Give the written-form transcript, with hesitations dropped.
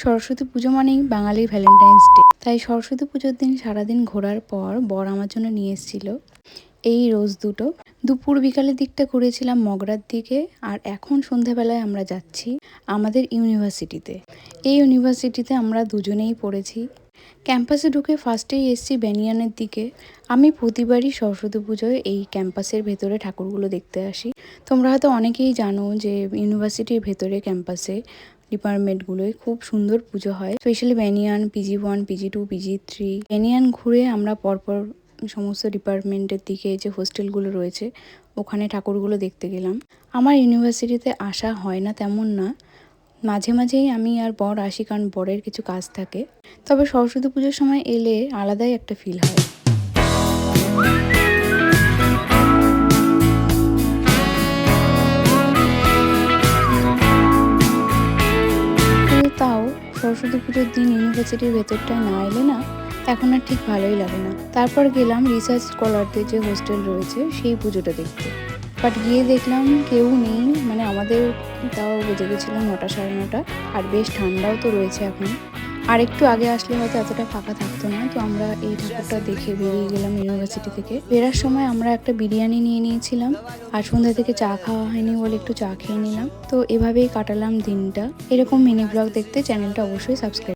সরস্বতী পুজো মানেই বাঙালির Valentine's day. তাই সরস্বতী পুজোর দিন সারাদিন ঘোরার পর বর আমার জন্য নিয়ে এসেছিল এই রোজ দুটো। দুপুর বিকালের দিকটা ঘুরেছিলাম মগরার দিকে, আর এখন সন্ধ্যাবেলায় আমরা যাচ্ছি আমাদের ইউনিভার্সিটিতে। এই ইউনিভার্সিটিতে আমরা দুজনেই পড়েছি। ক্যাম্পাসে ঢুকে ফার্স্টেই এসছি ব্যানিয়ানের দিকে। আমি প্রতিবারই সরস্বতী পুজোয় এই ক্যাম্পাসের ভেতরে ঠাকুরগুলো দেখতে আসি। তোমরা হয়তো অনেকেই জানো যে ইউনিভার্সিটির ভেতরে ক্যাম্পাসে ডিপার্টমেন্টগুলোয় খুব সুন্দর পুজো হয়, specially banyan, PG1, PG2, PG3। Banyan ঘুরে আমরা পরপর সমস্ত ডিপার্টমেন্টের দিকে যে হোস্টেলগুলো রয়েছে ওখানে ঠাকুরগুলো দেখতে গেলাম। আমার ইউনিভার্সিটিতে আসা হয় না তেমন না, মাঝে মাঝেই আমি আর বর আসি, কারণ বরের কিছু কাজ থাকে। তবে সরস্বতী পুজোর সময় এলে আলাদাই একটা ফিল হয়। তাও সরস্বতী পুজোর দিন ইউনিভার্সিটির ভেতরটায় না এলে না এখন আর ঠিক ভালোই লাগে না। তারপর গেলাম রিসার্চ স্কলারদের যে হোস্টেল রয়েছে সেই পুজোটা দেখতে। বাট গিয়ে দেখলাম কেউ নেই, মানে আমাদের তাও বেজে গেছিলো 9টা সাড়ে 9টা, আর বেশ ঠান্ডাও তো রয়েছে এখন। আর একটু আগে আসলে হয়তো এতটা ফাঁকা থাকতো না। তো আমরা এই ঠাকুরটা দেখে বেরিয়ে গেলাম ইউনিভার্সিটি থেকে। ফেরার সময় আমরা একটা বিরিয়ানি নিয়ে নিয়েছিলাম, আর সন্ধ্যা থেকে চা খাওয়া হয়নি বলে একটু চা খেয়ে নিলাম। তো এভাবেই কাটালাম দিনটা। এরকম মিনি ব্লগ দেখতে চ্যানেলটা অবশ্যই সাবস্ক্রাইব